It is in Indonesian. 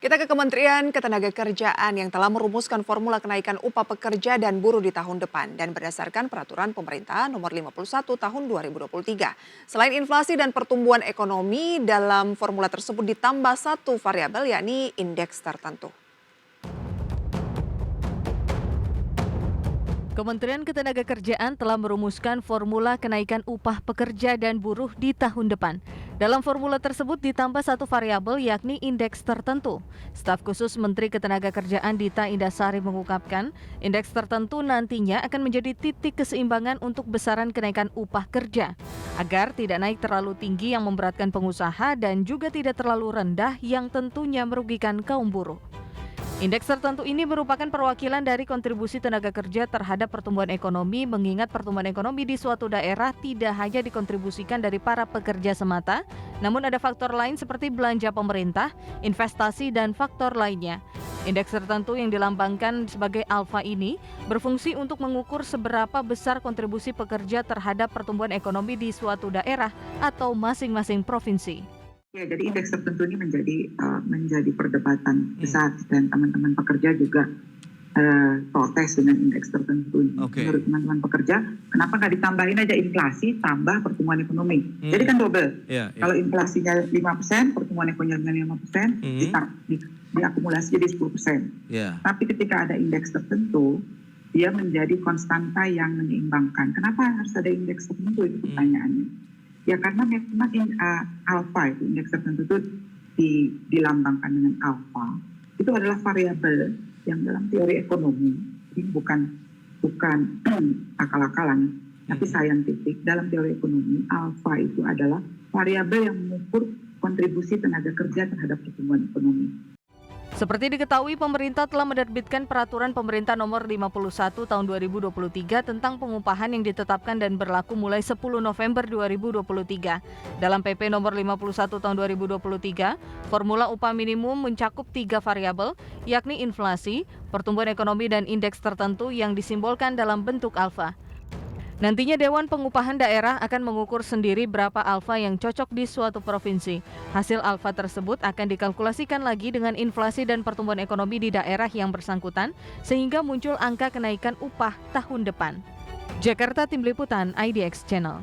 Kita ke Kementerian Ketenagakerjaan yang telah merumuskan formula kenaikan upah pekerja dan buruh di tahun depan dan berdasarkan peraturan pemerintah nomor 51 tahun 2023. Selain inflasi dan pertumbuhan ekonomi, dalam formula tersebut ditambah satu variabel yakni indeks tertentu. Kementerian Ketenagakerjaan telah merumuskan formula kenaikan upah pekerja dan buruh di tahun depan. Dalam formula tersebut ditambah satu variabel yakni indeks tertentu. Staf khusus Menteri Ketenagakerjaan Dita Indasari mengungkapkan, indeks tertentu nantinya akan menjadi titik keseimbangan untuk besaran kenaikan upah kerja, agar tidak naik terlalu tinggi yang memberatkan pengusaha dan juga tidak terlalu rendah yang tentunya merugikan kaum buruh. Indeks tertentu ini merupakan perwakilan dari kontribusi tenaga kerja terhadap pertumbuhan ekonomi, mengingat pertumbuhan ekonomi di suatu daerah tidak hanya dikontribusikan dari para pekerja semata, namun ada faktor lain seperti belanja pemerintah, investasi, dan faktor lainnya. Indeks tertentu yang dilambangkan sebagai alfa ini berfungsi untuk mengukur seberapa besar kontribusi pekerja terhadap pertumbuhan ekonomi di suatu daerah atau masing-masing provinsi. Ya, jadi indeks tertentu ini menjadi perdebatan besar dan teman-teman pekerja juga protes dengan indeks tertentu. Menurut teman-teman pekerja, kenapa nggak ditambahin aja inflasi tambah pertumbuhan ekonomi? Jadi kan double. Kalau inflasinya 5%, pertumbuhan ekonominya 5%, diakumulasi jadi 10%. Tapi ketika ada indeks tertentu, dia menjadi konstanta yang menyeimbangkan. Kenapa harus ada indeks tertentu? Itu pertanyaannya. Ya karena memang alfa itu indeks tertentu itu dilambangkan dengan alfa. Itu adalah variabel yang dalam teori ekonomi ini bukan akal-akalan, tapi saintifik. Dalam teori ekonomi, alfa itu adalah variabel yang mengukur kontribusi tenaga kerja terhadap pertumbuhan ekonomi. Seperti diketahui, pemerintah telah menerbitkan Peraturan Pemerintah Nomor 51 Tahun 2023 tentang pengupahan yang ditetapkan dan berlaku mulai 10 November 2023. Dalam PP Nomor 51 Tahun 2023, formula upah minimum mencakup 3 variabel, yakni inflasi, pertumbuhan ekonomi, dan indeks tertentu yang disimbolkan dalam bentuk alfa. Nantinya Dewan Pengupahan Daerah akan mengukur sendiri berapa alfa yang cocok di suatu provinsi. Hasil alfa tersebut akan dikalkulasikan lagi dengan inflasi dan pertumbuhan ekonomi di daerah yang bersangkutan, sehingga muncul angka kenaikan upah tahun depan. Jakarta, Tim Liputan IDX Channel.